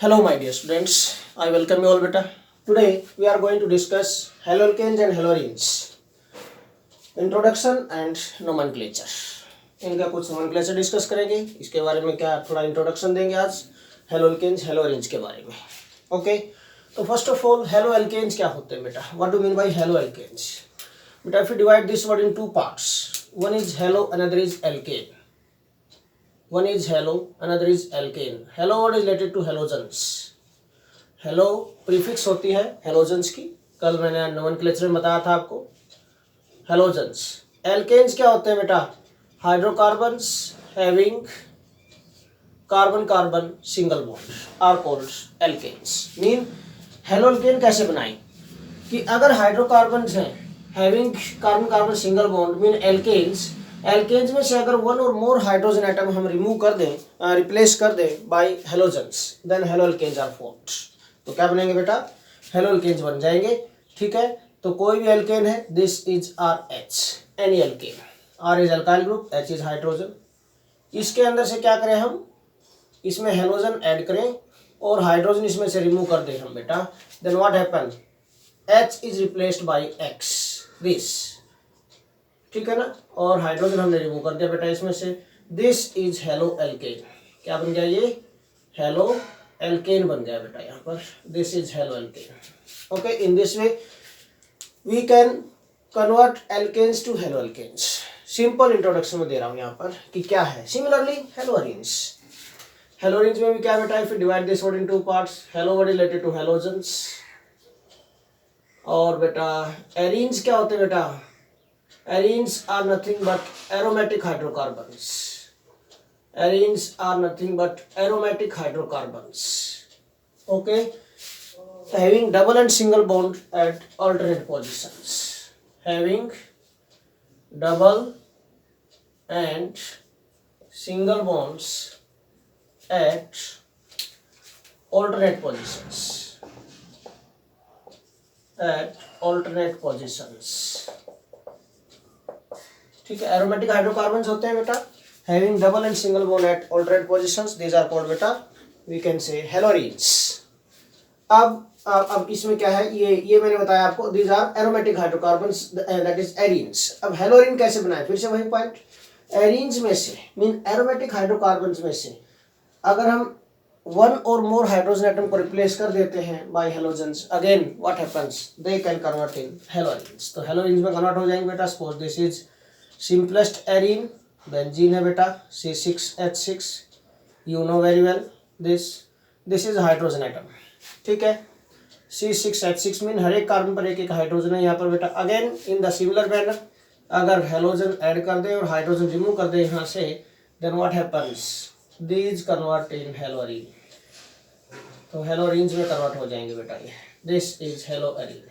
Hello, my dear students. I welcome you all, beta. Today we are going to discuss haloalkanes and haloarenes. Introduction and nomenclature. इनका कुछ nomenclature discuss करेंगे. इसके बारे में क्या थोड़ा इंट्रोडक्शन देंगे आज haloalkanes, haloarenes के बारे में. ओके, तो फर्स्ट ऑफ ऑल haloalkanes क्या होते हैं बेटा? What do you mean by haloalkanes? बेटा, if you divide this word in two parts, one is halo, another is alkane. One is halo, another is alkane. Halo word is related to halogens. Hello prefix होती है halogens की, कल मैंने nomenclature में बताया था आपको. हेलोजेंस. एल्केन्स क्या होते हैं बेटा? Hydrocarbons having carbon carbon single bond are called alkanes. Mean haloalkane कैसे बनाएं कि अगर हाइड्रोकार्बन्स हैं having carbon carbon single bond mean alkanes. Alkanes में से अगर one or more hydrogen atom हम रिमूव कर दें, रिप्लेस कर दें by halogens, then haloalkanes are formed. तो क्या बनेंगे बेटा? हेलोअल्केन्स बन जाएंगे. ठीक है, तो कोई भी एल्केन है, this is R H. Any alkane. R is alkyl group, H is hydrogen. इसके अंदर से क्या करें हम? इसमें हेलोजन ऐड करें और हाइड्रोजन इसमें से रिमूव कर दें हम बेटा. Then what happen? H is replaced by X, this. ठीक है ना, और हाइड्रोजन हमने रिमूव कर दिया बेटा इसमें से. This is haloalkane. क्या बन गया ये? हेलो एल्केन बन गया बेटा यहाँ पर. This is haloalkane. Okay, in this way we can convert alkanes to haloalkanes. Simple introduction में दे रहा हूँ यहाँ पर कि क्या है. सिमिलरली हेलोअरीन्स. हेलोअरीन्स में भी क्या बेटा? If you divide this word in two parts, halo word related to halogens. और बेटा एरीन्स क्या होते हैं बेटा? Arenes are nothing but aromatic hydrocarbons. Arenes are nothing but aromatic hydrocarbons. Okay, having double and single bond at alternate positions. Having double and single bonds at alternate positions. At alternate positions. ठीक है, aromatic hydrocarbons होते हैं बेटा. Having double and single bond at alternate positions, these are called बेटा, we can say haloarenes. अब इसमें क्या है? ये मैंने बताया आपको, these are aromatic hydrocarbons, that is arenes. अब हेलोअरीन कैसे बनाए? फिर से वही पॉइंट. एरीन्स में से मीन एरोमेटिक हाइड्रोकार्बन्स में से अगर हम one or more hydrogen atom को रिप्लेस कर देते हैं by halogens, again what happens? They can convert in haloarenes. तो हेलोअरीन्स में कन्वर्ट हो जाएंगे बेटा. Suppose this is simplest arene, benzene है बेटा, C6H6. You know very well this is hydrogen atom. ठीक है, C6H6 मीन हर एक कार्बन पर एक एक हाइड्रोजन है यहाँ पर बेटा. Again in the similar manner अगर हेलोजन ऐड कर दे और हाइड्रोजन रिमूव कर दे यहाँ से, then what happens? These convert in haloarene. तो हेलोअरीन्स में कन्वर्ट हो जाएंगे बेटा ये. This is हेलोअरीन.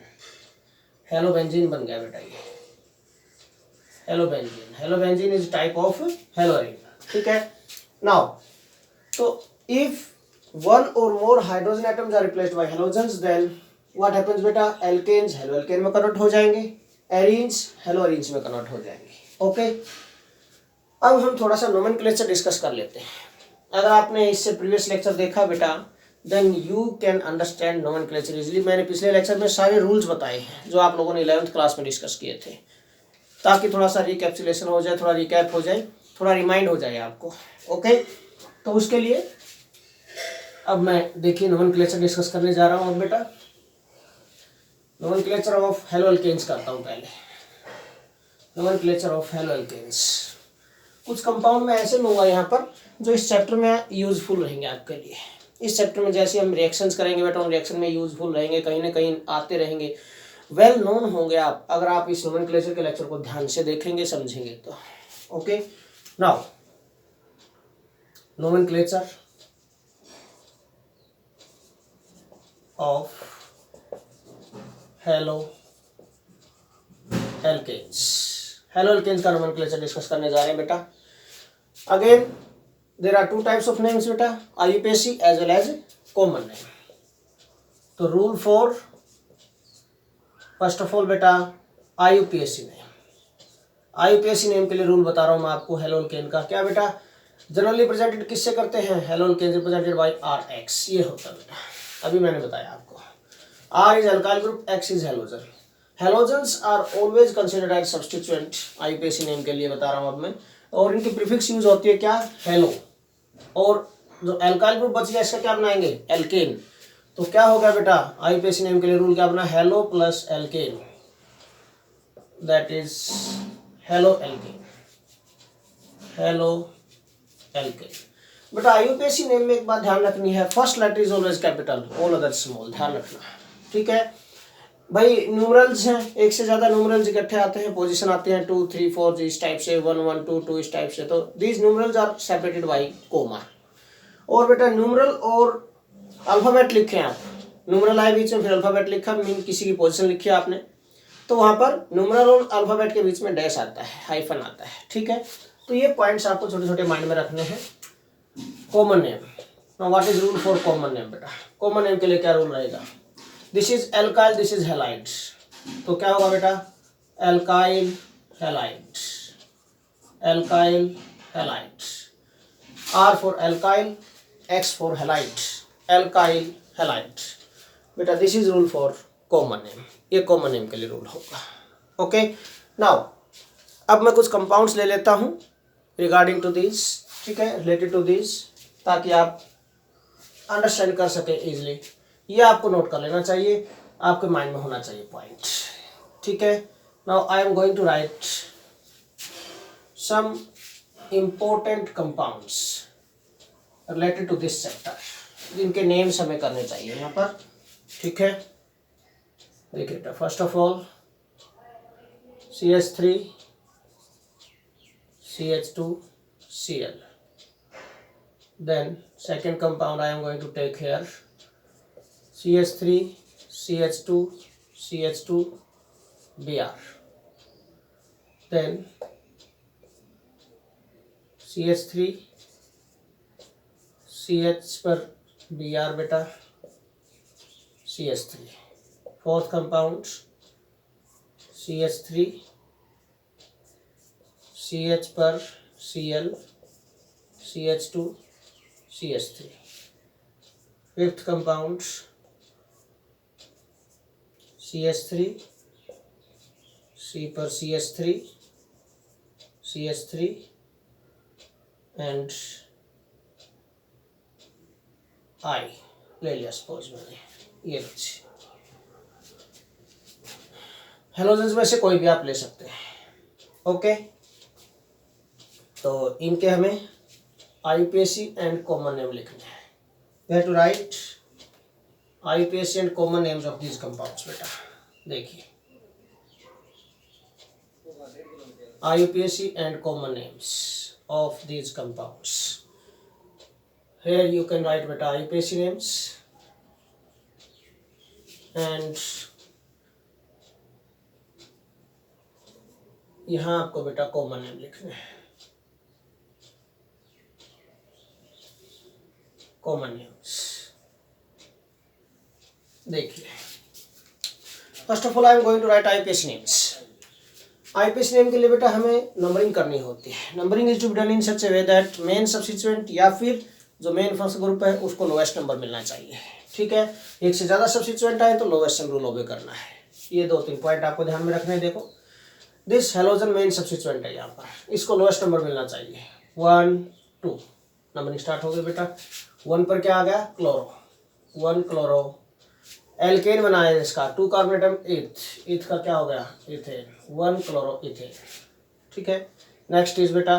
हेलोबेंजीन बन गया बेटा ये. Halobenzene. Halobenzene is type of haloarene. ठीक है, नाउ तो if one or more hydrogen atoms are replaced by halogens, then what happens बेटा? एल्केन्स हेलोअल्केन में कन्वर्ट हो जाएंगे, एरीन्स हेलोअरीन्स में कन्वर्ट हो जाएंगे. ओके, अब हम थोड़ा सा नोमेनक्लेचर डिस्कस कर लेते हैं. अगर आपने इससे प्रीवियस लेक्चर देखा बेटा, then you can understand nomenclature easily. मैंने पिछले लेक्चर में सारे रूल्स बताए हैं जो आप लोगों ने 11th क्लास में डिस्कस किए थे, ताकि थोड़ा सा रिकैप्सुलेशन हो जाए, थोड़ा रिकैप हो जाए, थोड़ा रिमाइंड हो जाए आपको. ओके, तो उसके लिए अब मैं देखिए नोमेनक्लेचर डिस्कस करने जा रहा हूँ. अब बेटा नोमेनक्लेचर ऑफ हेलोअल्केन्स करता हूँ पहले. Nomenclature of haloalkanes. कुछ कंपाउंड में ऐसे लूँगा यहाँ पर जो इस चैप्टर में यूजफुल रहेंगे आपके लिए. इस चैप्टर में जैसे हम रिएक्शंस करेंगे बेटा, उन रिएक्शन में यूजफुल रहेंगे, कहीं ना कहीं आते रहेंगे, वेल नोन होंगे आप अगर आप इस नोमेनक्लेचर के लेक्चर को ध्यान से देखेंगे, समझेंगे तो. Okay, now nomenclature of haloalkanes. Haloalkanes का नोमेनक्लेचर डिस्कस करने जा रहे हैं बेटा. Again there are two types of names बेटा, IUPAC as well as common name. तो rule for first of all बेटा आईयूपीएसी नेम. आईयूपीएसी नेम के लिए रूल बता रहा हूँ मैं आपको हेलोअल्केन का. क्या बेटा? जनरली रिप्रेजेंटेड किससे करते हैं, haloalkane represented by R X, ये होता है बेटा, अभी मैंने बताया आपको। R is alkyl group, X is halogen. Halogens are always considered as substituent, IUPAC name के लिए बता रहा हूँ अब मैं, और इनकी प्रीफिक्स यूज होती है क्या, हेलो, और जो अल्काइल ग्रुप बच गया इसका क्या बनाएंगे, एल्केन। तो क्या होगा बेटा, आईयूपीएसी नेम के लिए रूल क्या बना, halo plus alkane, that is halo alkane, halo alkane. बेटा आईयूपीएसी नेम में एक बात ध्यान रखनी है, first letter is always capital, all other small, ध्यान रखना, ठीक है भाई। न्यूमरल्स हैं, एक से ज्यादा न्यूमरल्स इकट्ठे आते हैं, पोजीशन आते हैं 2 3 4 इस टाइप से, 1 1 2 2 इस टाइप से, तो these numerals are separated by comma. और बेटा न्यूमरल और अल्फाबेट लिखे आप, न्यूमरल आए बीच में फिर अल्फाबेट लिखा, मीन किसी की पोजीशन लिखी आपने, तो वहां पर न्यूमरल और अल्फाबेट के बीच में डैश आता है, हाइफन आता है, ठीक है। तो ये पॉइंट्स आपको छोटे छोटे माइंड में रखने हैं। Common name, now what is rule for common name बेटा, कॉमन नेम के लिए क्या रूल रहेगा, this is alkyl, this is halide, तो क्या होगा बेटा, alkyl halide, alkyl halide, R for alkyl, X for halide, alkyl halide. बेटा this is rule for common name, ये कॉमन नेम के लिए रूल होगा। ओके, नाउ अब मैं कुछ कंपाउंड्स ले लेता हूं रिगार्डिंग टू दिस, ठीक है, रिलेटेड टू दिस, ताकि आप अंडरस्टैंड कर सके इजिली। ये आपको नोट कर लेना चाहिए, आपके माइंड में होना चाहिए पॉइंट, ठीक है। Now I am going to write some important compounds related to this chapter, जिनके नेम्स हमें करने चाहिए यहाँ पर, ठीक है। देखिए first of all CH3 CH2 Cl, then second compound I am going to take here CH3 CH2 CH2 Br, then CH3 CH पर Br बेटा CH3, fourth compound CH3 CH पर Cl CH2 CH3, fifth compound CH3 C पर CH3 CH3 and I ले लिया suppose मैंने, ये बच्चे halogens में से कोई भी आप ले सकते हैं। ओके, तो इनके हमें आईयूपीएसी एंड कॉमन नेम लिखने हैं। We have to write IUPAC and common names of these compounds बेटा। देखिए IUPAC and common names of these compounds, here you can write beta IUPAC names and यहाँ आपको बेटा कॉमन नेम लिखने हैं, common names. देखिए first of all I am going to write IUPAC names. IUPAC name के लिए बेटा हमें नंबरिंग करनी होती है। Numbering is to be done in such a way that main substituent या फिर जो मेन फर्स्ट ग्रुप है उसको लोएस्ट नंबर मिलना चाहिए, ठीक है। एक से ज़्यादा सब्स्टिट्यूएंट आए तो लोएस्ट रूल ओबे करना है। ये 2-3 पॉइंट आपको ध्यान में रखने हैं। देखो दिस हेलोजन मेन सब्स्टिट्यूएंट है, यहाँ पर इसको लोएस्ट नंबर मिलना चाहिए। 1 2 नंबरिंग स्टार्ट हो गई बेटा। 1 पर क्या आ गया, क्लोरो, 1 क्लोरो। एल्केन बनाया इसका 2 कार्बोनेट एटम ईथ का क्या हो गया, इथेन, 1 क्लोरो इथेन, ठीक है। नेक्स्ट इज बेटा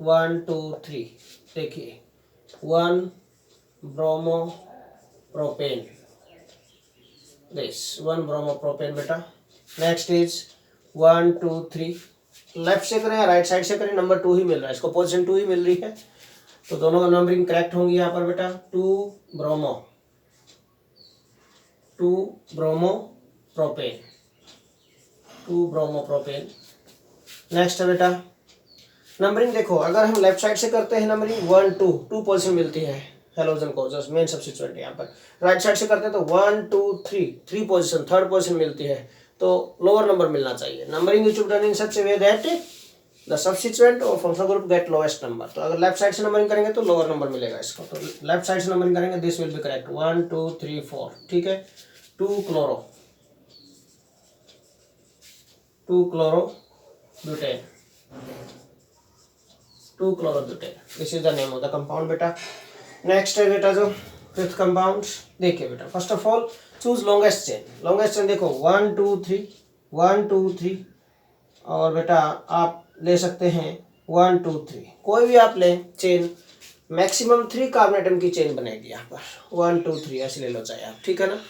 1 2 3, देखिए 1 bromo propane, this 1 bromo propane बेटा। नेक्स्ट इज 1 2 3, लेफ्ट से करें या राइट साइड से करें, नंबर 2 ही मिल रहा है, इसको पोजीशन 2 ही मिल रही है, तो दोनों का नंबरिंग करेक्ट होंगी यहाँ पर बेटा। 2 bromo propane, 2 bromo propane. Next है बेटा नंबरिंग, देखो अगर हम लेफ्ट साइड से करते हैं नंबरिंग 1 2 2 पोजीशन मिलती है हेलोजन को, जस्ट मेन सब्स्टिट्यूएंट है यहाँ पर। राइट साइड से करते हैं तो 1 2 3 3 पोजीशन, थर्ड पोजीशन मिलती है, तो लोअर नंबर मिलना चाहिए। Numbering is to be done in such a way that the substituent और functional group get lowest number. तो अगर लेफ्ट साइड से नंबरिंग करेंगे तो लोअर नंबर मिलेगा इसको, तो लेफ्ट साइड से नंबरिंग करेंगे, दिस विल बी करेक्ट 1 2 3 4, ठीक है। 2 chloro butane, 2 chlorobutane, this is the name of the compound बेटा। नेक्स्ट है बेटा जो फिफ्थ कंपाउंड, देखिए बेटा first of all choose longest chain. Longest chain देखो 1 2 3 1 2 3, और बेटा आप ले सकते हैं 1 2 3, कोई भी आप लें चेन, मैक्सिमम 3 कार्बन एटम की चेन बनेगी यहाँ पर 1 2 3 ऐसे ले लो चाहे आप, ठीक है ना।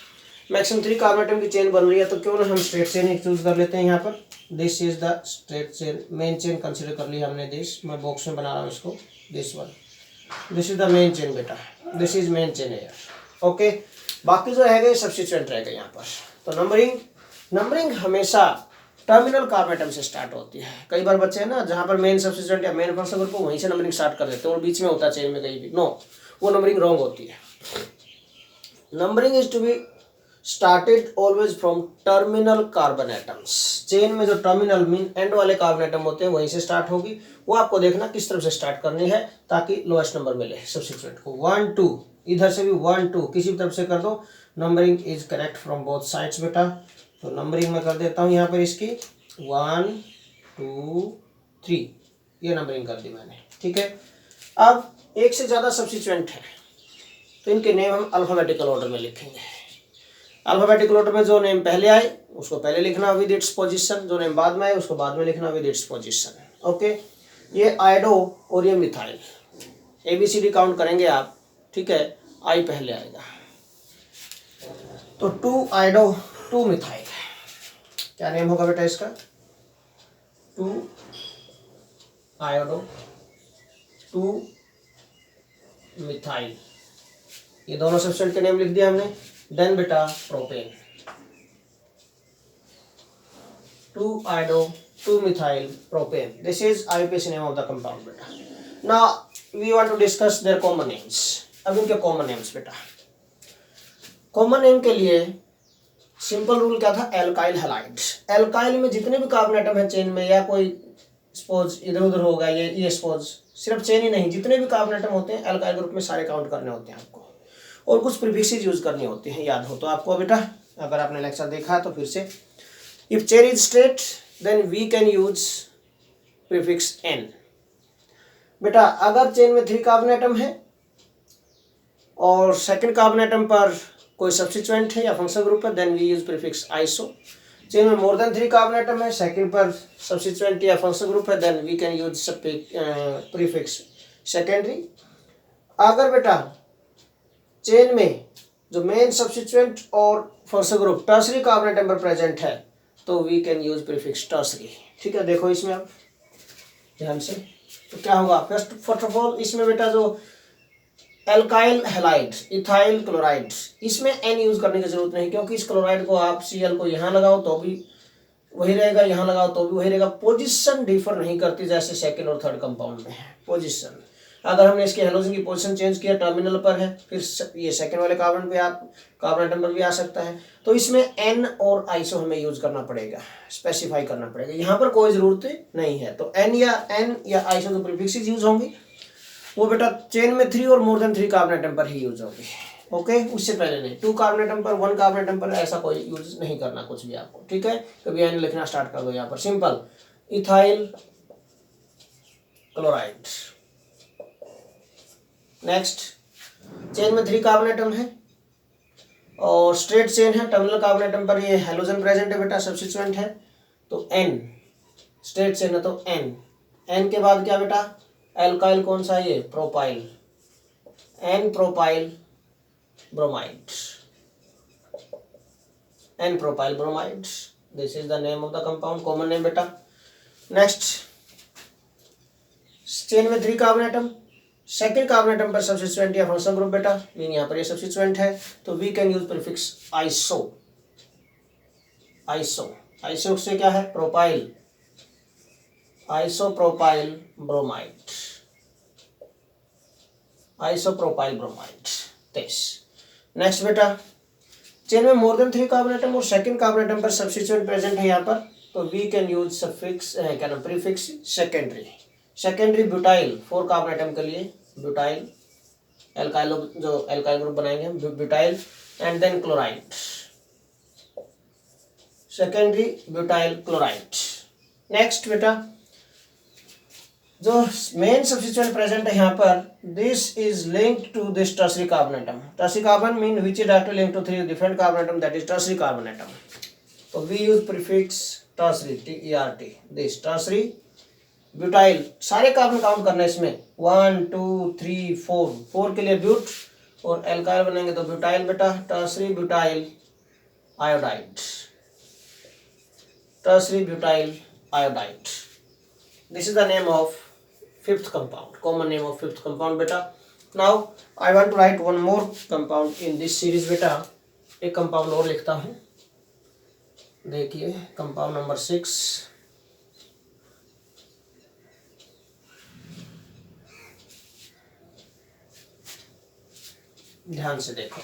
मैक्सिमम 3 कार्बन एटम की चेन बन रही है तो क्यों ना हम स्ट्रेट चेन ही चूज कर लेते हैं यहाँ पर। This is the straight chain, main chain consider कर ली हमने, दिस मैं बॉक्स में बना रहा हूँ इसको, this one, this is the main chain बेटा, दिस इज मेन चेन है यार, ओके। बाकी जो रह गए सब्स्टिट्यूएंट रह गए यहाँ पर। तो नंबरिंग हमेशा टर्मिनल कार्बन एटम से स्टार्ट होती है। कई बार बच्चे हैं ना जहाँ पर मेन सब्स्टिट्यूएंट या मेन फंक्शनल ग्रुप वहीं से नंबरिंग स्टार्ट कर देते हैं और बीच में होता है चेन में कहीं भी, नो, वो नंबरिंग रॉन्ग होती है। Numbering is to be started always from terminal carbon atoms. Chain में जो टर्मिनल मीन एंड वाले कार्बन एटम होते हैं वहीं से स्टार्ट होगी, वो आपको देखना किस तरफ से स्टार्ट करनी है ताकि लोएस्ट नंबर मिले सब्स्टिट्यूएंट को। 1 2, इधर से भी 1 2 किसी भी तरफ से कर दो, numbering is correct from both sides बेटा। तो नंबरिंग में कर देता हूँ यहाँ पर इसकी 1 2 3, ये नंबरिंग कर दी मैंने, ठीक है। अब एक से ज़्यादा सब्स्टिट्यूएंट है तो इनके नेम हम अल्फाबेटिकल ऑर्डर में लिखेंगे। अल्फाबेटिकल ऑर्डर में जो नेम पहले आए उसको पहले लिखना विद इट्स पोजीशन, जो नेम बाद में आए उसको बाद में लिखना विद इट्स पोजीशन, ओके। ये आयोडो और ये मिथाइल, ABCD काउंट करेंगे आप, ठीक है। आई पहले आएगा तो 2 आयोडो 2 मिथाइल, क्या नेम होगा बेटा इसका, 2 आयोडो 2 मिथाइल, ये दोनों सब्स्टिट्यूएंट के नेम लिख दिया हमने। देन बेटा propane, 2 iodo 2 methyl propane, this is IUPAC name of the compound बेटा। Now we want to discuss their common names. अब इनके कॉमन नेम्स बेटा, कॉमन नेम के लिए सिंपल रूल क्या था, एल्काइल हैलाइड। एल्काइल में जितने भी कार्बन एटम है चेन में, या कोई सपोज इधर उधर होगा, ये सपोज सिर्फ चेन ही नहीं, जितने भी कार्बन एटम होते हैं एल्काइल ग्रुप में सारे काउंट करने होते हैं आपको, और कुछ प्रीफिक्सेस यूज करनी होती हैं, याद हो तो आपको बेटा, अगर आपने लेक्चर देखा तो फिर से। If chain is straight then we can use prefix n। बेटा अगर चेन में 3 कार्बन एटम है और सेकंड कार्बन एटम पर कोई सब्स्टिट्यूएंट है या फंक्शनल ग्रुप है, then we use prefix iso. Chain में मोर देन 3 कार्बन एटम है, सेकंड पर सब्स्टिट्यूएंट या फंक्शनल ग्रुप है, then we can use prefix secondary. अगर बेटा चेन में जो मेन सब्स्टिट्यूएंट और functional group tertiary carbon atom पर प्रेजेंट है तो we can use prefix tertiary, ठीक है। देखो इसमें आप ध्यान से, तो क्या होगा, फर्स्ट ऑफ ऑल इसमें बेटा जो एल्काइल हैलाइड इथाइल क्लोराइड, इसमें n यूज करने की जरूरत नहीं, क्योंकि इस क्लोराइड को आप Cl को यहाँ लगाओ तो भी वही रहेगा, यहाँ लगाओ तो भी वही रहेगा, पोजीशन डिफर नहीं करती जैसे सेकंड और थर्ड कंपाउंड में है पोजीशन। अगर हमने इसके हेलोजन की पोजीशन चेंज किया, टर्मिनल पर है, फिर ये सेकंड वाले कार्बन पे आप कार्बन एटम पर भी आ सकता है, तो इसमें n और आइसो हमें यूज करना पड़ेगा, स्पेसिफाई करना पड़ेगा, यहाँ पर कोई जरूरत नहीं है। तो n या आइसो जो प्रीफिक्सेस यूज होंगी वो बेटा चेन में 3 और मोर देन 3 कार्बन एटम पर ही यूज होगी, ओके। उससे पहले नहीं, 2 कार्बन एटम पर 1 कार्बन एटम पर ऐसा कोई यूज नहीं करना कुछ भी आपको, ठीक है। कभी n लिखना स्टार्ट कर दो यहाँ पर, simple ethyl chloride. Next, chain में 3 कार्बन एटम है और स्ट्रेट चेन है, टर्मिनल कार्बन एटम पर ये हेलोजन प्रेजेंट है बेटा, सब्स्टिट्यूएंट है, तो n, स्ट्रेट चेन है तो n के बाद क्या बेटा, एल्काइल कौन सा है, ये propyl, n propyl bromide, n propyl bromide, this is the name of the compound, common name बेटा। नेक्स्ट, चेन में 3 carbon atom, second carbon atom पर सब्स्टिट्यूएंट या फंक्शनल ग्रुप बेटा, मीन यहाँ पर ये सब्स्टिट्यूएंट है, तो we can use prefix iso. Iso से क्या है, propyl, isopropyl bromide, isopropyl bromide, this. Next बेटा, चेन में मोर देन 3 कार्बन एटम और सेकंड कार्बन एटम पर सब्स्टिट्यूएंट प्रेजेंट है यहाँ पर, तो वी कैन यूज सफिक्स क्या नाम prefix secondary. Secondary butyl 4 carbon atom के लिए ब्यूटाइल एल्काइल जो एल्काइल ग्रुप बनाएंगे हम butyl and then chloride secondary butyl chloride. Next बेटा जो मेन सब्स्टिट्यूएंट प्रेजेंट है यहाँ पर this is linked to this tertiary carbon atom. Tertiary carbon mean which is directly linked to 3 different carbon atom that is tertiary carbon atom. तो we use prefix tertiary TERT this tertiary butyl. सारे carbon count करना है इसमें 1 2 3 4 के लिए ब्यूट और alkyl बनेंगे तो ब्यूटाइल बेटा tertiary butyl iodide tertiary butyl iodide. This is the name of fifth compound, common name of fifth compound beta. Now I want to write one more compound in this series beta. एक compound और लिखता हूँ, देखिए compound number 6। ध्यान से देखो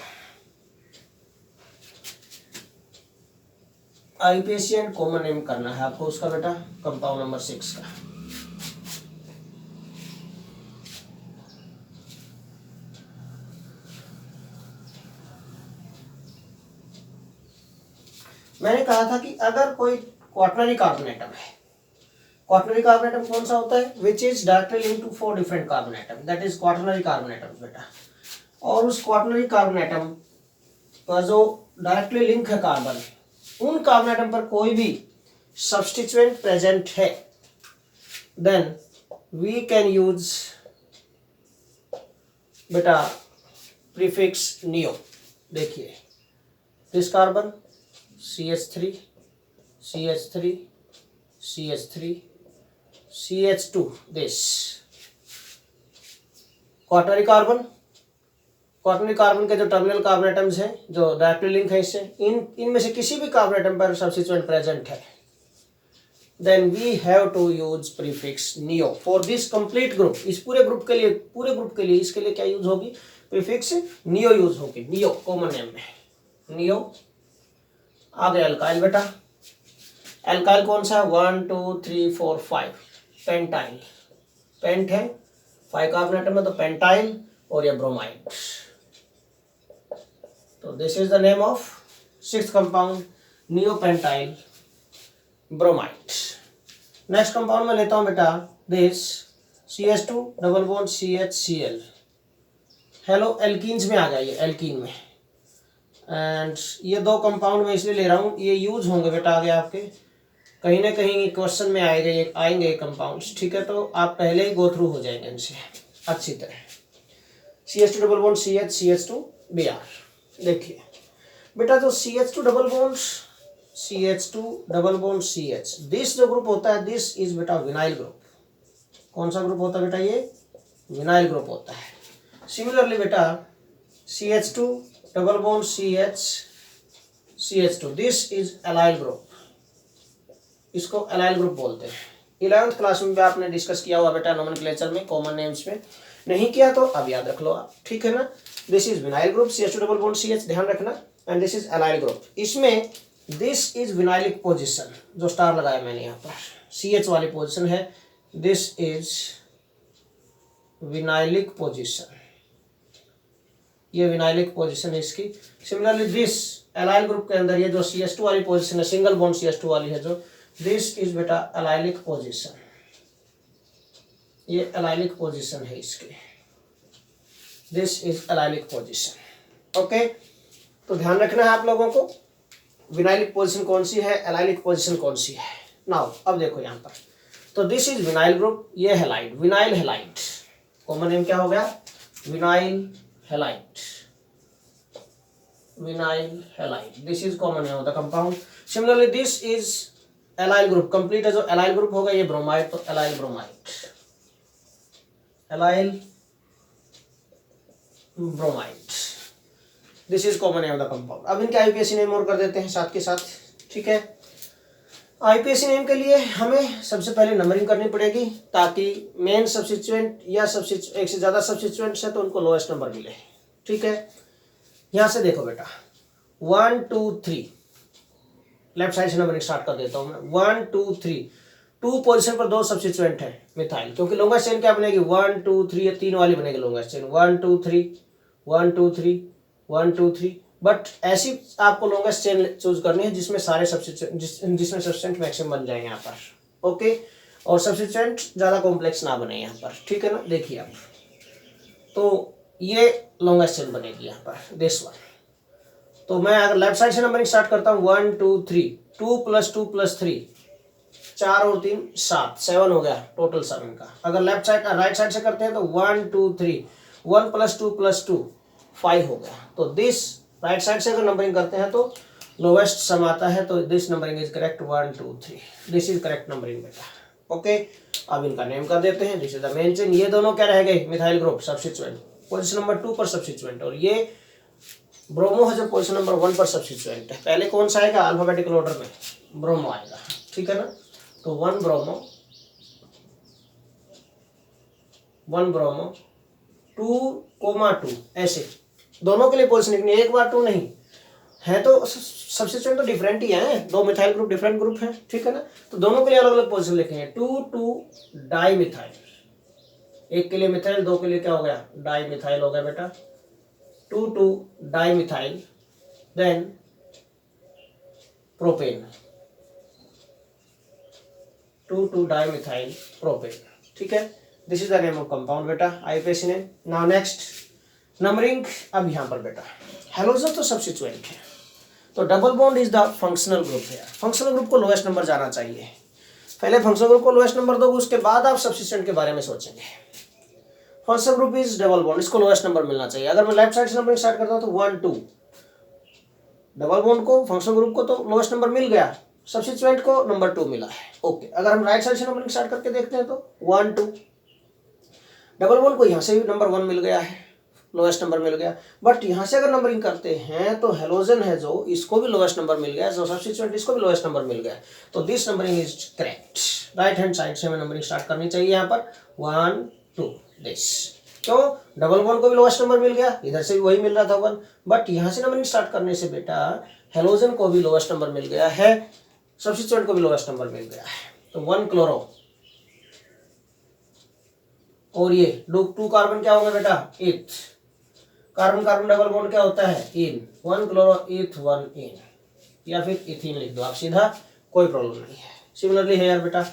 IUPAC common name करना है आपको उसका बेटा कंपाउंड नंबर 6 का। मैंने कहा था कि अगर कोई क्वाटरनरी कार्बन एटम है, क्वाटरनरी कार्बन एटम कौन सा होता है which is directly linked to 4 different carbon atom that is quaternary carbon atom बेटा। और उस क्वाटरनरी कार्बन एटम का जो डायरेक्टली लिंक है कार्बन, उन कार्बन एटम पर कोई भी सब्स्टिट्यूएंट प्रेजेंट है देन वी कैन यूज बेटा प्रीफिक्स नियो। देखिए this carbon CH3 CH3 CH3 CH2 this quaternary carbon. Quaternary carbon के जो टर्मिनल कार्बन एटम्स हैं जो डायरेक्टली लिंक है इससे, इनमें से किसी भी कार्बन एटम पर सब्स्टिट्यूएंट प्रेजेंट है then we have to use prefix neo for this complete group. इस पूरे ग्रुप के लिए इसके लिए क्या यूज होगी प्रीफिक्स नियो यूज होगी। नियो कॉमन नेम में नियो। आ गया एल्काइल बेटा। एल्काइल कौन सा है 1 2 3 4 5 पेंटाइल। पेंट है 5 कार्बन एटम है तो पेंटाइल और ये ब्रोमाइड। तो this is the name of 6th compound neopentyl bromide. Next compound में लेता हूं बेटा this CH2 double bond CHCl। Hello alkenes में आ जाइए एल्कीन में। एंड ये 2 कंपाउंड में इसलिए ले रहा हूँ ये यूज होंगे बेटा आगे आपके कहीं ना कहीं क्वेश्चन में आएंगे ये कंपाउंड्स, ठीक है। तो आप पहले ही गो थ्रू हो जाएंगे इनसे अच्छी तरह। CH2 double bond CH CH2 Br। देखिए बेटा जो CH2 double bond CH this जो ग्रुप होता है दिस इज बेटा विनाइल ग्रुप। कौन सा ग्रुप होता है बेटा ये विनाइल ग्रुप होता है। सिमिलरली बेटा CH2 double bond CH2 this is allyl group. इसको एलाइल ग्रुप बोलते हैं। 11th क्लास में भी आपने डिस्कस किया हुआ बेटा नोमेनक्लेचर में कॉमन नेम्स में, नहीं किया तो अब याद रख लो आप, ठीक है ना। This is vinyl group CH2 double bond CH ध्यान रखना and this is allyl group. इसमें दिस इज विनाइलिक पोजीशन जो स्टार लगाया मैंने यहाँ पर CH वाली पोजीशन है दिस इज विनाइलिक पोजीशन, ये विनाइलिक पोजीशन है इसकी। सिमिलरली दिस एलाइल ग्रुप के अंदर ये जो CH2 वाली पोजीशन है सिंगल बॉन्ड CH2 वाली है जो दिस इज बेटा एलाइलिक पोजीशन, ये एलाइलिक पोजीशन है इसकी this is allylic position. Okay तो ध्यान रखना है आप लोगों को विनाइलिक पोजीशन कौन सी है एलाइलिक पोजीशन कौन सी है। नाउ अब देखो यहाँ पर तो दिस इज विनाइल ग्रुप, ये halide vinyl halide. Common name क्या हो गया vinyl halide this is common name of the compound. Similarly this is allyl group complete है जो एलाइल ग्रुप होगा ये ब्रोमाइड तो allyl bromide this is common name of the compound. अब इनके IUPAC नेम और कर देते हैं साथ के साथ, ठीक है। IUPAC नेम के लिए हमें सबसे पहले नंबरिंग करनी पड़ेगी ताकि मेन सब्स्टिट्यूएंट या एक से ज़्यादा सब्स्टिट्यूएंट्स है तो उनको लोएस्ट नंबर मिले, ठीक है। यहाँ से देखो बेटा 1 2 3 लेफ्ट साइड से नंबरिंग स्टार्ट कर देता हूँ मैं। 1 2 3 2 पोजीशन पर 2 सब्स्टिट्यूएंट है मिथाइल, क्योंकि लॉन्गेस्ट चेन क्या बनेगी 1 2 3, ये 3 वाली बनेगी लॉन्गेस्ट चेन 1 2 3 1 2 3 1 2 3। बट ऐसी आपको लॉन्गेस्ट चेन चूज करनी है जिसमें सारे सब्स्टिट्यूएंट जिसमें सब्स्टिट्यूएंट मैक्सिमम बन जाए यहाँ पर। ओके, और सब्स्टिट्यूएंट ज़्यादा कॉम्प्लेक्स ना बने यहाँ पर, ठीक है ना। देखिए आप, तो ये लॉन्गेस्ट चेन बनेगी यहाँ पर दिस वन। तो मैं अगर लेफ्ट साइड से नंबरिंग स्टार्ट करता हूँ 1 2 3, 2 + 2 + 3, 4 और 3 7, 7 हो गया टोटल 7 का। अगर लेफ्ट साइड राइट साइड से करते हैं तो 1 2 3, 1 + 2 + 2 5 हो गया। तो दिस राइट साइड से अगर नंबरिंग करते हैं तो लोवेस्ट सम आता है, तो this numbering is correct 1 2 3, this is correct numbering बेटा। ओके, अब इनका नेम कर देते हैं। This is the main chain. ये दोनों क्या रह गए methyl group substituent position number 2 पर सब्स्टिट्यूएंट, और ये ब्रोमो है जो पोजीशन नंबर 1 पर सब्स्टिट्यूएंट है। पहले कौन सा आएगा अल्फाबेटिकल ऑर्डर में, ब्रोमो आएगा, ठीक है ना। तो 1 ब्रोमो 2, 2 ऐसे दोनों के लिए पोजीशन लिखनी है, एक बार 2 नहीं है। तो सब्स्टिट्यूएंट तो डिफरेंट ही है, दो मिथाइल ग्रुप डिफरेंट ग्रुप है, ठीक है ना। तो दोनों के लिए अलग अलग पोजीशन लिखेंगे। 2 2 डाई मिथाइल, एक के लिए मिथाइल, दो के लिए क्या हो गया डाई मिथाइल हो गया बेटा। 2 2 di methyl, then propane, 2 2 di methyl propane, ठीक है। This is the name of compound बेटा, IUPAC name. Now next numbering. अब यहाँ पर बेटा हेलोजन तो सब्स्टिट्यूएंट है, तो double bond is the functional group है। फंक्शनल ग्रुप को लोएस्ट नंबर जाना चाहिए। पहले फंक्शनल ग्रुप को लोएस्ट नंबर दोगे, उसके बाद आप सब्स्टिट्यूएंट के बारे में सोचेंगे। Functional group is double bond, इसको लोएस्ट नंबर मिलना चाहिए। अगर मैं लेफ्ट साइड से नंबरिंग स्टार्ट करता हूँ तो 1 2, डबल बॉन्ड को फंक्शनल ग्रुप को तो लोएस्ट नंबर मिल गया, सब्स्टिट्यूएंट को नंबर 2 मिला है। ओके, अगर हम राइट साइड से नंबरिंग स्टार्ट करके देखते हैं तो 1 2, डबल बॉन्ड को यहाँ से भी नंबर 1 मिल गया है, लोएस्ट नंबर मिल गया। बट यहाँ से अगर नंबरिंग करते हैं तो हेलोजन है जो, इसको भी लोएस्ट नंबर मिल गया, जो सब्स्टिट्यूएंट इसको भी लोएस्ट नंबर मिल गया। तो this numbering is correct. Right hand side से हमें नंबरिंग स्टार्ट करनी चाहिए यहाँ पर 1 2 दिस। क्यों, डबल बॉन्ड को भी लोएस्ट नंबर मिल गया, इधर से भी वही मिल रहा था 1, बट यहाँ से नंबरिंग स्टार्ट करने से बेटा हेलोजन को भी लोएस्ट नंबर मिल गया है, सब्स्टिट्यूएंट को भी लोएस्ट नंबर मिल गया है। तो 1 क्लोरो, और ये 2 कार्बन क्या होगा बेटा इथ, कार्बन कार्बन डबल बॉन्ड क्या होता है इन, 1 क्लोरो इथ 1 इन, या फिर इथीन लिख दो आप सीधा, कोई प्रॉब्लम नहीं है। सिमिलरली है यार बेटा,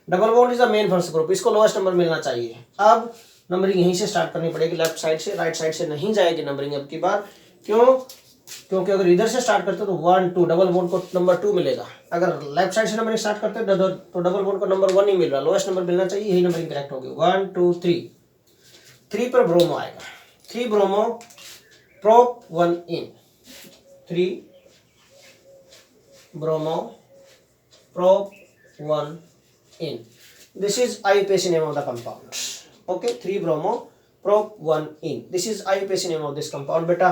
double bond is the main functional group, इसको लोएस्ट नंबर मिलना चाहिए। अब नंबरिंग यहीं से स्टार्ट करनी पड़ेगी, लेफ्ट साइड से, राइट साइड से नहीं जाएगी नंबरिंग अब की बार। क्यों, क्योंकि अगर इधर से स्टार्ट करते तो 1 2, डबल बॉन्ड को नंबर 2 मिलेगा। अगर लेफ्ट साइड से नंबरिंग स्टार्ट करते तो डबल बॉन्ड को नंबर 1 ही मिल रहा, लोएस्ट नंबर मिलना चाहिए, यही नंबरिंग करेक्ट होगी। 1 2 3, 3 पर ब्रोमो आएगा, 3 bromo prop 1 in, 3 bromo prop 1 in, this is IUPAC name of the compound. Okay, 3 bromo prop 1 in, this is IUPAC name of this compound बेटा।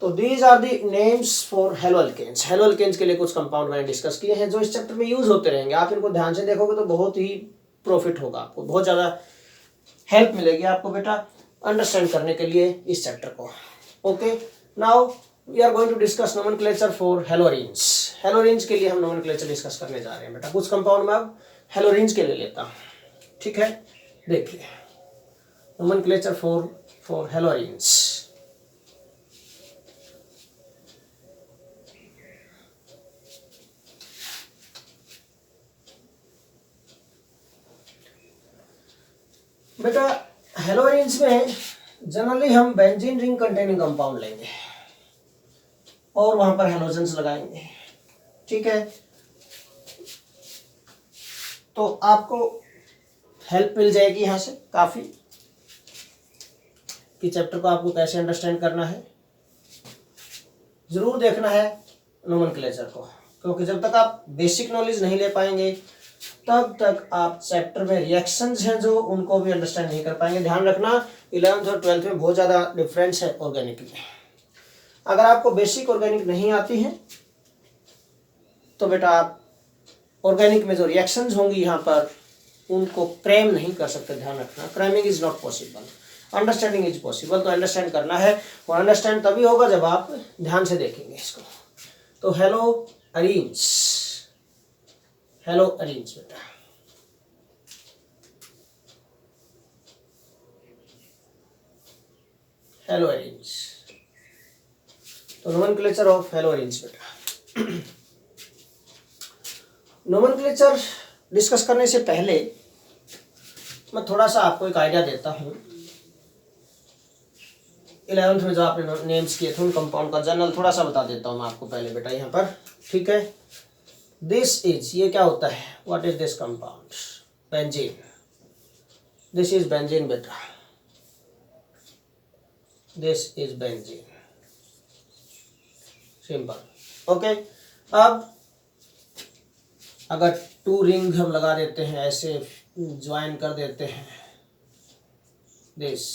तो these are the names for haloalkanes। haloalkanes के लिए कुछ compound मैंने discuss किए हैं जो इस चैप्टर में यूज होते रहेंगे। आप इनको ध्यान से देखोगे तो बहुत ही प्रॉफिट होगा, आपको बहुत ज़्यादा हेल्प मिलेगी आपको बेटा अंडरस्टैंड करने के लिए इस चैप्टर को। Okay, now we are going to discuss nomenclature for haloarenes. Haloarenes के लिए हम नोमेनक्लेचर डिस्कस करने जा रहे हैं बेटा। कुछ कंपाउंड में अब हेलोरिन्स के लिए लेता हूँ, ठीक है। देखिए नोमेनक्लेचर फॉर हेलोरिन्स। बेटा हेलोरिन्स में जनरली हम बेंजीन रिंग कंटेनिंग कंपाउंड लेंगे और वहां पर हेलोजन्स लगाएंगे, ठीक है। तो आपको हेल्प मिल जाएगी यहाँ से काफ़ी कि चैप्टर को आपको कैसे अंडरस्टैंड करना है। ज़रूर देखना है नोमेनक्लेचर को, क्योंकि जब तक आप बेसिक नॉलेज नहीं ले पाएंगे तब तक आप चैप्टर में रिएक्शंस हैं जो उनको भी अंडरस्टैंड नहीं कर पाएंगे। ध्यान रखना 11th और 12th में बहुत ज़्यादा डिफरेंस है ऑर्गेनिक में। अगर आपको बेसिक ऑर्गेनिक नहीं आती है तो बेटा आप ऑर्गेनिक में जो रिएक्शंस होंगी यहाँ पर उनको क्रैम नहीं कर सकते। ध्यान रखना, cramming is not possible, understanding is possible. तो अंडरस्टैंड करना है, और अंडरस्टैंड तभी होगा जब आप ध्यान से देखेंगे इसको। तो हेलो अरेंज, हेलो अरेंज बेटा, हेलो अरेंज। तो नोमेनक्लेचर ऑफ हेलो अरेंज बेटा। नोमेनक्लेचर डिस्कस करने से पहले मैं थोड़ा सा आपको एक आइडिया देता हूँ। 11th में जो आपने नेम्स किए थे उन कंपाउंड का जनरल थोड़ा सा बता देता हूँ मैं आपको पहले बेटा यहाँ पर, ठीक है। दिस इज, ये क्या होता है, what is this compound, benzene. This is benzene बेटा, this is benzene, simple, okay. अब अगर 2 रिंग हम लगा देते हैं, ऐसे ज्वाइन कर देते हैं, दिस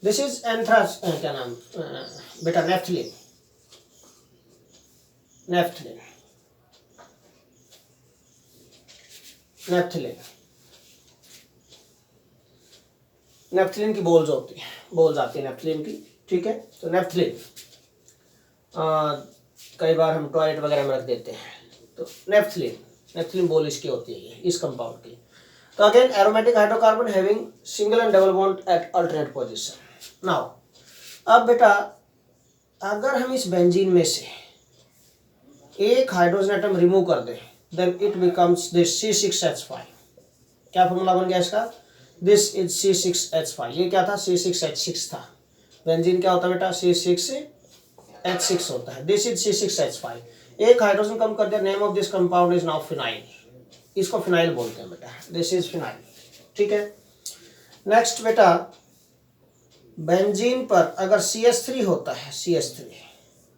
दिस इज एंथ्रास, क्या नाम बेटा, नेफ्थलीन, नेफ्थलीन, नेफ्थलीन, नेफ्थलीन की बोल्स होती है, बोल्स आती है नेफ्थलीन की, ठीक है। तो नेफ्थलीन कई बार हम टॉयलेट वगैरह में रख देते हैं, तो नेफ्थलीन, नेफ्थलीन बोल इसकी होती है, ये इस कंपाउंड की। तो again aromatic hydrocarbon having single and double bond at alternate position. Now अब बेटा अगर हम इस बेंजीन में से एक हाइड्रोजन एटम रिमूव कर दें, then it becomes this C6H5। क्या फॉर्मूला बन गया इसका, दिस इज C6H5। ये क्या था, C6H6 था। बेंजीन क्या होता है बेटा, C6H6 होता है। This is C6H5। एक हाइड्रोजन कम कर दिया, name of this compound is now phenyl. इसको फिनाइल बोलते हैं बेटा, दिस इज फिनाइल, ठीक है। नेक्स्ट बेटा बेंजीन पर अगर CH3 होता है, CH3,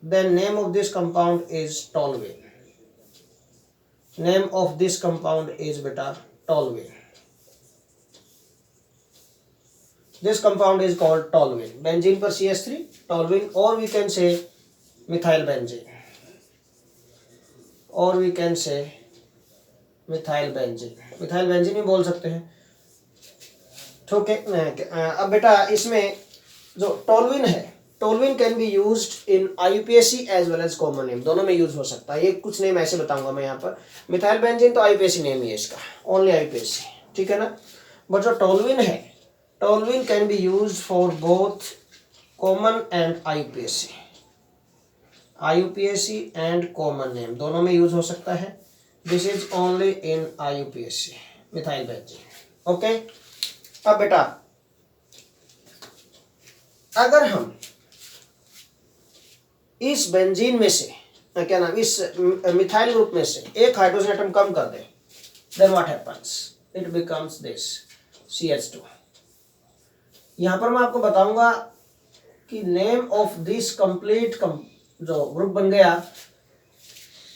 then name of this compound is toluene. Name of this compound is बेटा toluene. This compound is called toluene. Benzene पर CH3, टॉलुएन, और we can say methyl benzene, और we can say methyl benzene, methyl benzene भी बोल सकते हैं, ठीक है। अब बेटा इसमें जो टोलुइन है, toluene can be used in IUPAC as well as common name, दोनों में यूज हो सकता है। ये कुछ नेम ऐसे बताऊंगा मैं यहाँ पर। मिथाइल बेंजीन तो IUPAC नेम ही है इसका, ओनली IUPAC, ठीक है ना। बट जो टोलुइन है, toluene can be used for both common and IUPAC, IUPAC and common name दोनों में यूज हो सकता है। This is only in IUPAC, methyl benzene, okay. अब बेटा अगर हम इस बेंजीन में से क्या नाम, इस मिथाइल ग्रुप में से एक हाइड्रोजन एटम कम कर दें, then what happens, it becomes this CH2। यहां पर मैं आपको बताऊंगा कि नेम ऑफ दिस कंप्लीट जो ग्रुप बन गया,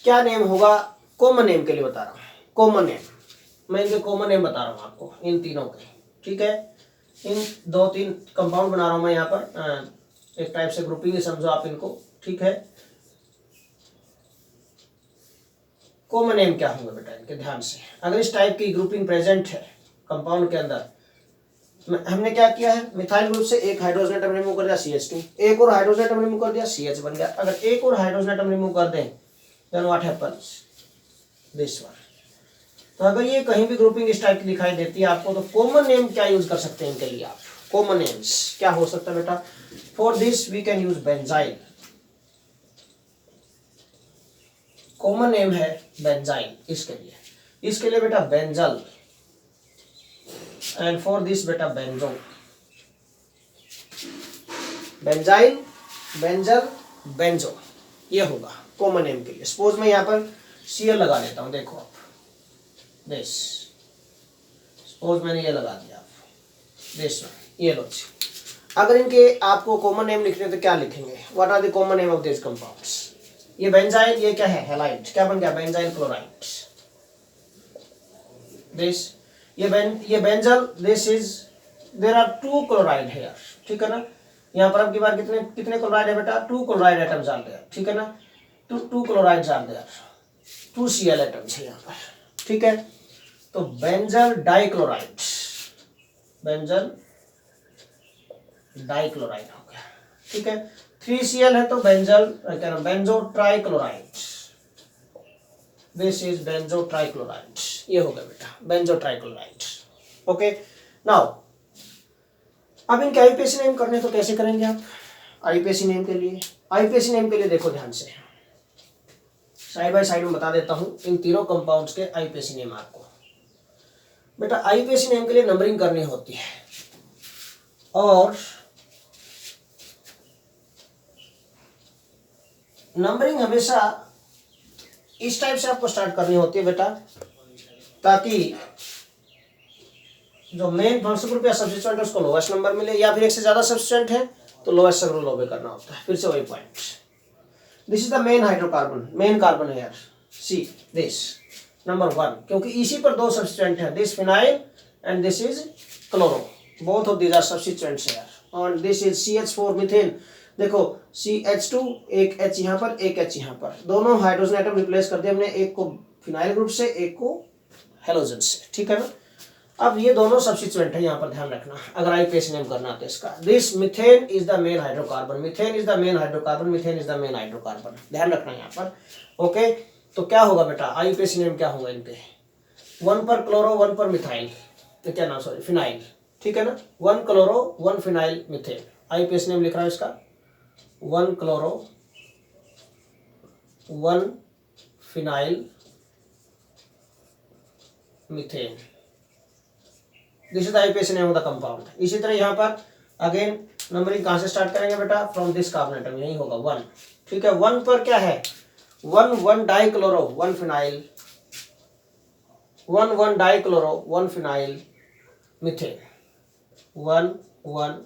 क्या नेम होगा, कॉमन नेम के लिए बता रहा हूं, कॉमन नेम, मैं इनके कॉमन नेम बता रहा हूं आपको, इन तीनों के, ठीक है। इन 2-3 कंपाउंड बना रहा हूं मैं यहाँ पर, एक टाइप से ग्रुपिंग ही समझो आप इनको, ठीक है। कॉमन नेम क्या होंगे बेटा इनके, ध्यान से। अगर इस टाइप की ग्रुपिंग प्रेजेंट है कंपाउंड के अंदर, हमने क्या किया है, मिथाइल ग्रुप से एक हाइड्रोजन एटम रिमूव कर दिया, CH2, एक और हाइड्रोजन एटम रिमूव कर दिया, CH बन गया। अगर एक और हाइड्रोजन एटम रिमूव कर दें, then what happens, this one. तो अगर ये कहीं भी ग्रुपिंग इस टाइप की दिखाई देती है आपको, तो कॉमन नेम क्या यूज कर सकते हैं इनके लिए आप, कॉमन नेम्स क्या हो सकता है बेटा, for this we can use benzyl, common name है बेंजाइल इसके लिए बेटा बेंजल, एंड फॉर दिस बेटा बेंजो, बेंजाइल, बेंजल, बेंजो, ये होगा कॉमन नेम के लिए। सपोज मैं यहाँ पर Cl लगा देता हूँ, देखो आप, दिस, सपोज मैंने ये लगा दिया, दिस वन, ये लो। अगर इनके आपको कॉमन नेम लिखने तो क्या लिखेंगे, what are the common name of this compounds. ये बेंजाइल, ये क्या है, हैलाइड, क्या बन गया, बेंजाइल क्लोराइड, दिस, ये benzal, this is, there are 2 chloride here, ठीक है ना। यहाँ पर अब की बार कितने क्लोराइड है बेटा, 2 क्लोराइड एटम्स आर देयर, ठीक है ना, 2 chlorides are there, 2 Cl atoms है यहाँ पर, ठीक है। तो बेंजल डाइक्लोराइड, बेंजल डाइक्लोराइड हो गया, ठीक है। 3Cl है तो benzo trichloride, this is benzo trichloride, ये हो गया बेटा बेंजो ट्राइक्लोराइड। ओके, नाउ अब इनके आईपीएसी नेम करने तो कैसे करेंगे आप? आईपीएसी नेम के लिए देखो ध्यान से, साइड बाय साइड में बता देता हूं इन तीनों कंपाउंड्स के आईपीएसी नेम आपको। बेटा आईपीएसी नेम के लिए नंबरिंग करनी होती है और नंबरिंग हमेशा इस टाइप से आपको स्टार्ट करनी होती है बेटा, ताकि जो मेन फंक्शन ग्रुप या सब्स्टिट्यूएंट है उसको लोवेस्ट नंबर मिले, या फिर एक से ज्यादा सब्स्टिट्यूएंट है तो लोवेस्ट नंबर लो करना होता है। फिर से वही point, this is the main hydrocarbon, main carbon है यार, सी दिस नंबर 1, क्योंकि इसी पर दो सब्स्टिट्यूएंट है, this phenyl and this is chloro, both of these are substituents यार, और दिस इज CH4 मीथेन। देखो CH2, एक H यहाँ पर, एक H यहाँ पर, दोनों हाइड्रोजन एटम रिप्लेस कर दिया हमने, एक को फिनाइल ग्रुप से, एक को हेलोजन से, ठीक है ना। अब ये दोनों सब्स्टिट्यूएंट है, यहाँ पर ध्यान रखना अगर आईपीएसी नेम करना है तो इसका, this methane is the main hydrocarbon, methane is the main hydrocarbon, methane is the main hydrocarbon, ध्यान रखना यहाँ पर। ओके, तो क्या होगा बेटा आईपीएसी नेम क्या होगा इनके, 1 पर क्लोरो 1 पर मिथाइल, तो क्या नाम, सॉरी फिनाइल, ठीक है ना, 1 chloro 1 phenyl methane, IUPAC name लिख रहा है इसका 1 chloro 1 phenyl methane, this is the IUPAC name of the compound. इसी तरह यहाँ पर अगेन नंबरिंग कहाँ से स्टार्ट करेंगे बेटा, फ्रॉम दिस कार्बन एटम, यही होगा 1, ठीक है। 1 पर क्या है, 1 dichloro 1 phenyl, 1 dichloro 1 phenyl methane, 1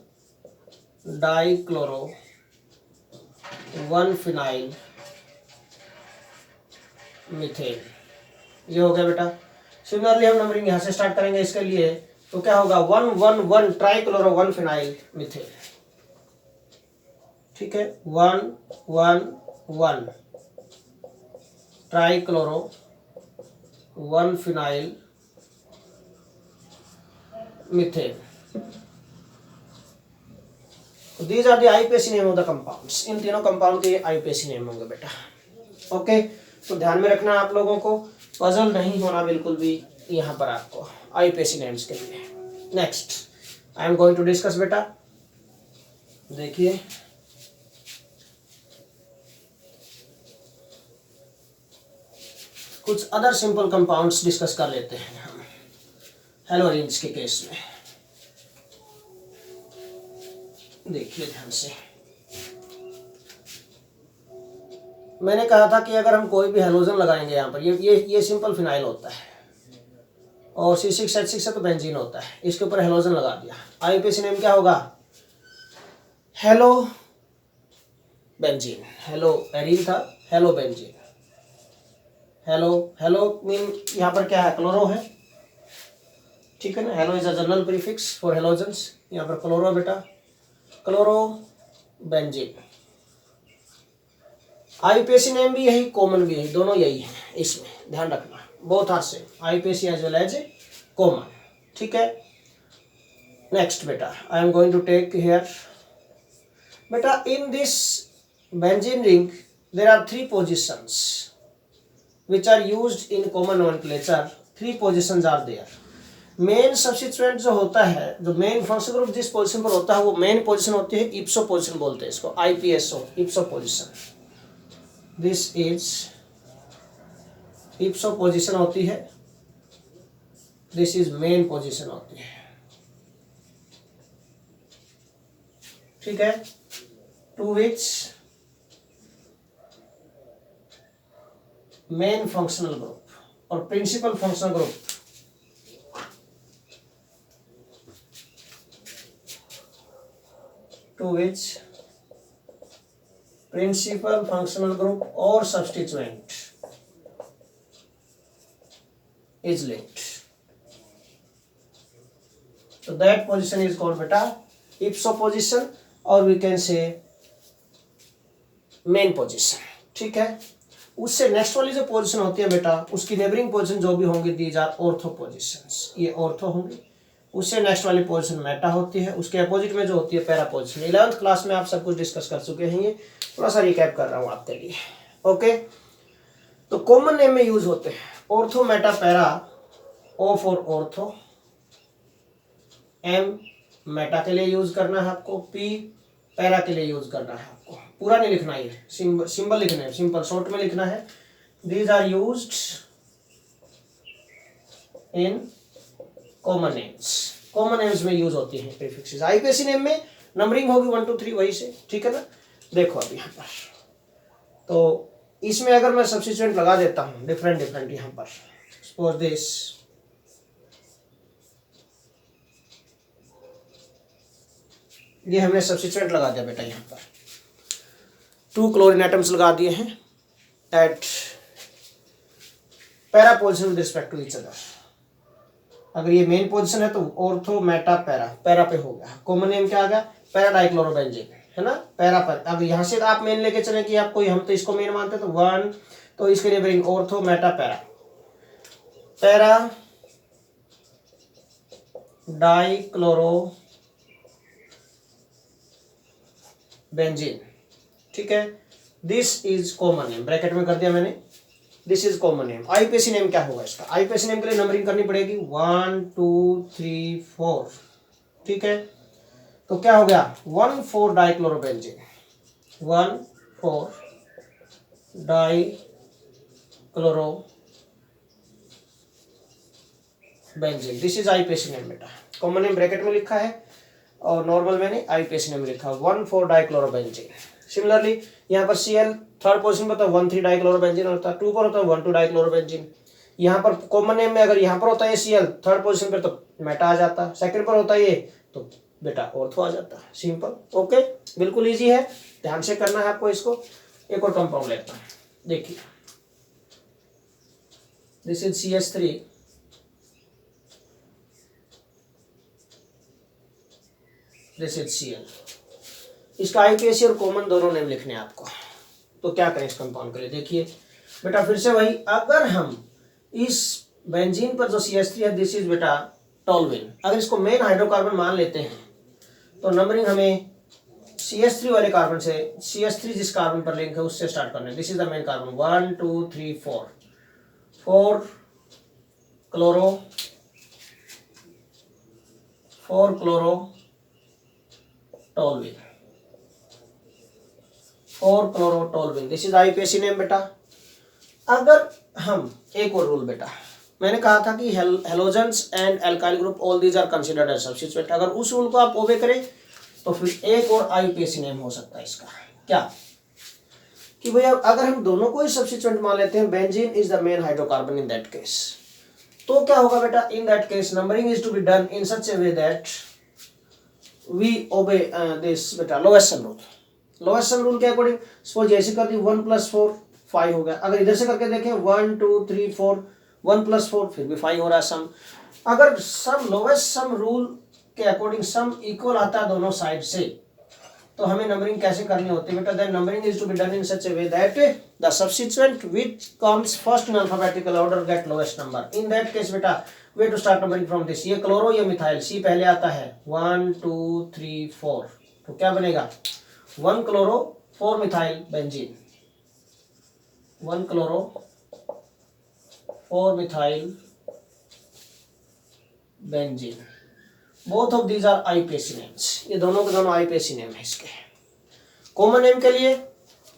dichloro 1 phenyl methane, ये हो गया बेटा। सिमिलरली हम नंबरिंग यहाँ से स्टार्ट करेंगे इसके लिए, तो क्या होगा 1 ट्राइक्लोरो 1 फिनाइल मीथेन, ठीक है, 1 trichloro 1 phenyl methane, these are the IUPAC name of the compounds, इन तीनों कंपाउंड के आईपीएसी नेम होंगे बेटा। ओके, तो ध्यान में रखना आप लोगों को, पजल नहीं होना बिल्कुल भी यहाँ पर आपको आईपीएसी नेम्स के लिए। Next I am going to discuss बेटा, देखिए कुछ अदर सिंपल कंपाउंड्स डिस्कस कर लेते हैं हम हेलोरिन्स के केस में। देखिए ध्यान से, मैंने कहा था कि अगर हम कोई भी हेलोजन लगाएंगे यहाँ पर, ये सिंपल फिनाइल होता है और C6H6 तो बेंजीन होता है, इसके ऊपर हेलोजन लगा दिया, आईपीएसी नेम क्या होगा, हेलो बेंजीन, हेलो एरीन था, हेलो बेंजीन, हेलो मीन यहाँ पर क्या है, क्लोरो है, ठीक है ना, hello is a general prefix for halogens, यहाँ पर क्लोरो बेटा, क्लोरो बेंजीन। आईपीएसी नेम भी यही, कॉमन भी यही, दोनों यही है, इसमें ध्यान रखना, both are same, IUPAC as well as common, ठीक है। नेक्स्ट बेटा I am going to take here बेटा, in this benzene ring there are 3 positions which are used in common nomenclature, 3 positions are there। Main substituent जो होता है, जो main function group जिस position पर होता है वो मेन पोजीशन होती है, इप्सो पोजीशन बोलते हैं इसको, IPSO इप्सो position, this is इप्सो position होती है, दिस इज मेन पोजीशन होती है, ठीक है। To which main functional group और principal functional group to which principal functional group or substituent is linked. So that position is called beta ipso position or we can say main position, ठीक है। उससे next वाली जो position होती है बेटा, उसकी नेबरिंग पोजीशन जो भी होंगी, दीज आर ऑर्थो पोजीशंस, ये ऑर्थो होंगी उससे नेक्स्ट वाली पोजीशन मेटा होती है, उसके अपोजिट में जो होती है पैरा पोजीशन। 11th क्लास में आप सब कुछ डिस्कस कर चुके हैं, ये थोड़ा सा रिकैप कर रहा हूँ आपके लिए। ओके, तो कॉमन नेम में यूज होते हैं ortho, meta, para. O for ortho, M meta के लिए यूज करना है आपको, पी पैरा के लिए यूज करना है आपको। पूरा नहीं लिखना, ये सिंबल लिखना है, सिंपल शॉर्ट में लिखना है। These are used in common names. Common names में यूज होती है प्रीफिक्सेस। आईपीएसी नेम में नंबरिंग होगी 1 2 3 वही से, ठीक है ना। देखो अब यहाँ पर तो इसमें अगर मैं सब्स्टिट्यूएंट लगा देता हूँ डिफरेंट डिफरेंट, यहाँ पर सपोज दिस, ये हमने सब्स्टिट्यूएंट लगा दिया बेटा। यहाँ पर 2 क्लोरीन एटम्स लगा दिए हैं at para position with respect to each other. अगर ये मेन पोजीशन है तो ऑर्थो, मेटा, पैरा, पैरा पे हो गया। कॉमन नेम क्या आ गया, पैरा डाइक्लोरोबेंजीन, है ना, पैरा पर। अब यहाँ से आप मेन लेके चले कि आपको, हम तो इसको मेन मानते हैं, तो 1, तो इसके लिए bring ortho, meta, para, para dichlorobenzene, ठीक है। This is common name, bracket में कर दिया मैंने, this is common name. IUPAC name क्या होगा इसका, आईपीएसी नेम के लिए नंबरिंग करनी पड़ेगी 1 2 3 4, ठीक है। तो क्या हो गया, 1,4 dichlorobenzene, 1,4 dichlorobenzene, this is IUPAC name बेटा। कॉमन नेम ब्रैकेट में लिखा है और नॉर्मल मैंने आईपीएसी नेम लिखा 1,4 डाइक्लोरोबेंजीन। सिमिलरली यहाँ पर Cl थर्ड पोजीशन पर होता है 1,3 डाइक्लोरोबेंजीन होता है, 2 पर होता है 1,2 डाइक्लोरोबेंजीन। यहाँ पर कॉमन नेम में अगर यहाँ पर होता है Cl थर्ड पोजीशन पर तो मेटा आ जाता, सेकंड पर होता है ये तो बेटा ऑर्थो आ जाता। सिंपल, ओके, बिल्कुल इजी है, ध्यान से करना है आपको इसको। एक और कंपाउंड लेता हूँ, देखिए this is CH3, this is Cl। इसका आईपीएसी और कॉमन दोनों नेम लिखने हैं आपको। तो क्या करें इस कंपाउंड के लिए, देखिए बेटा फिर से वही, अगर हम इस बेंजीन पर जो CH3 है, दिस इज बेटा टॉल्विन, अगर इसको मेन हाइड्रोकार्बन मान लेते हैं तो नंबरिंग हमें CH3 वाले कार्बन से, CH3 जिस कार्बन पर लिंक है उससे स्टार्ट करना है। This is the main carbon, 1 2 3 4, 4 chloro, 4 chloro toluene, 4 chloro toluene, this is IUPAC name बेटा। अगर हम एक और रूल बेटा, मैंने कहा था कि halogens and alkyl group all these are considered as substituent. अगर उस रूल को आप ओबे करें तो फिर एक और आईपीएसी नेम हो सकता है इसका, क्या कि भैया अगर हम दोनों को ही सब्स्टिट्यूएंट मान लेते हैं, benzene is the main hydrocarbon in that case, तो क्या होगा बेटा, in that case numbering is to be done in such a way that we obey this बेटा lowest sum rule. Lowest sum rule के according suppose ऐसे कर दी 1 + 4 5 हो गया। अगर इधर से करके देखें 1 2 3 4, 1 + 4 फिर भी 5 हो रहा है सम। अगर सम लोएस्ट सम रूल के अकॉर्डिंग सम इक्वल आता है दोनों साइड से, तो हमें नंबरिंग कैसे करनी होती है बेटा, then numbering is to be done in such a way that the substituent which comes first in alphabetical order get lowest number. In that case बेटा we to start numbering from this, ये chloro या methyl, C पहले आता है 1 2 3 4, तो क्या बनेगा 1 chloro 4 methyl benzene, 1 chloro 4 methyl benzene. Both of these are IUPAC names, ये दोनों के दोनों आईपीएसी नेम है इसके। कॉमन नेम के लिए,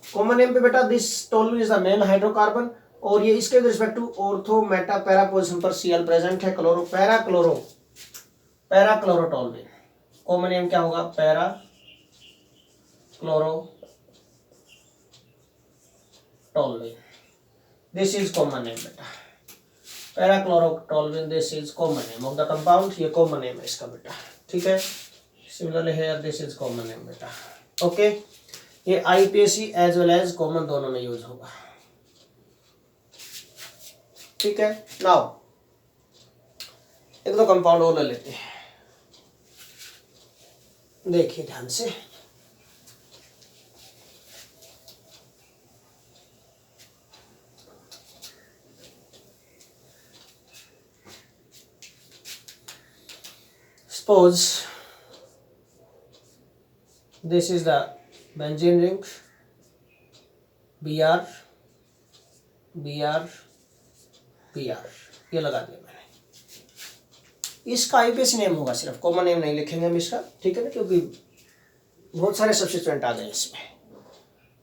कॉमन नेम पे बेटा this toluene is the main hydrocarbon, और ये इसके respect to ortho, meta, para position पर Cl प्रेजेंट है, chloro, para chloro toluene. Common name क्या होगा, para chloro toluene, this is common name बेटा, para chloro toluene, this is common name of the compound, ये common name है इसका बेटा, ठीक है। Similarly here this is common name बेटा, ओके। ये IUPAC as well as common दोनों में यूज होगा, ठीक है। नाउ एक दो कंपाउंड और ले लेते हैं, देखिए ध्यान से, suppose this is the benzene ring, Br Br Br, ये लगा दिया मैंने। इसका आईपीएसी नेम होगा, सिर्फ कॉमन नेम नहीं लिखेंगे हम इसका, ठीक है ना, क्योंकि बहुत सारे सब्स्टिट्यूएंट आ गए इसमें।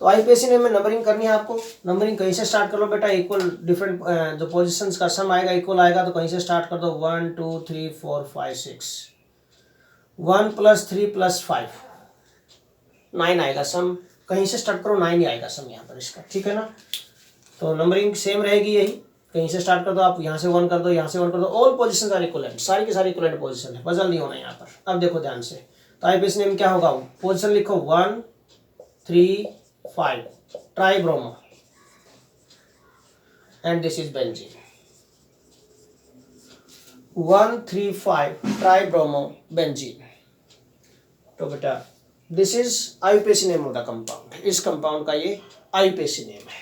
तो आईपीएसी नेम में नंबरिंग करनी है आपको। नंबरिंग कहीं से स्टार्ट कर लो बेटा, इक्वल डिफरेंट जो पोजीशंस का सम आएगा इक्वल आएगा, तो कहीं से स्टार्ट कर दो। 1 2 3 4 5 6, 1 + 3 + 5 9 आएगा सम। कहीं से स्टार्ट करो, 9 ही आएगा सम यहाँ पर इसका, ठीक है ना। तो नंबरिंग सेम रहेगी यही, कहीं से स्टार्ट कर दो आप, यहाँ से 1 कर दो, यहाँ से 1 कर दो, ऑल पोजीशन आर इक्वलेंट, सारी की सारी इक्वलेंट पोजीशन है, बदल नहीं होना यहाँ पर। अब देखो ध्यान से, तो आईपीएसी नेम क्या होगा, पोजीशन लिखो 1 3 5 tribromo and this is benzene. 1 3 5 tribromo benzene. तो बेटा this is IUPAC name of the compound, इस कंपाउंड का ये आईपीएसी नेम है,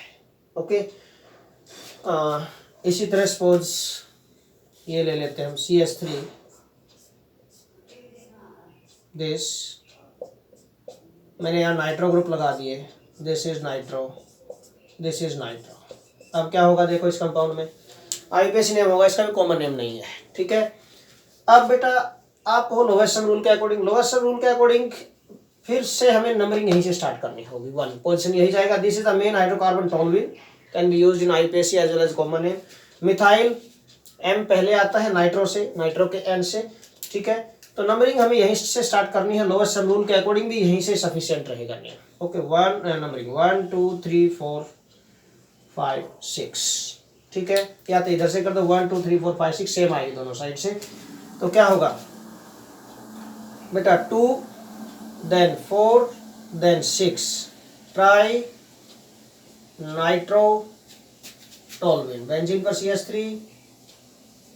ओके। इसी तरह सपोज ये ले लेते हैं हम CH3, दिस मैंने यहाँ नाइट्रो ग्रुप लगा दिए, this is nitro, this is nitro. अब क्या होगा देखो, इस कंपाउंड में आईपीएसी नेम होगा, इसका भी कॉमन नेम नहीं है, ठीक है। अब बेटा आप हो लोवेस्ट सम रूल के अकॉर्डिंग, लोवेस्ट सम रूल के अकॉर्डिंग फिर से हमें नंबरिंग यहीं से स्टार्ट करनी होगी। 1 पोजीशन यही जाएगा। This is the main hydrocarbon toluene, can be used in IUPAC as well as common name. Methyl M पहले आता है नाइट्रो से, नाइट्रो के N से, ठीक है। तो नंबरिंग हमें यहीं से स्टार्ट करनी है, लोवेस्ट सम रूल के अकॉर्डिंग भी यहीं से सफिशिएंट रहेगा नेम, ओके। 1 नंबरिंग 1 2 3 4 5 6, ठीक है। या तो इधर से कर दो 1 2 3 4 5 6, सेम आएगी दोनों साइड से। तो क्या होगा बेटा, 2 then 4 then 6 tri nitro toluene, benzene पर CH3,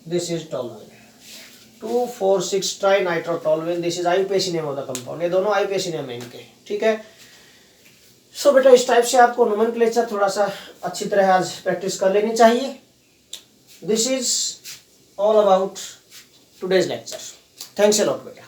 this is toluene. 2 4 6 tri nitro toluene, this is IUPAC name of the compound. ये दोनों आईपीएसी नेम है इनके, ठीक है। सो बेटा इस टाइप से आपको नोमेनक्लेचर थोड़ा सा अच्छी तरह आज प्रैक्टिस कर लेनी चाहिए। This is all about today's lecture. Thanks a lot बेटा।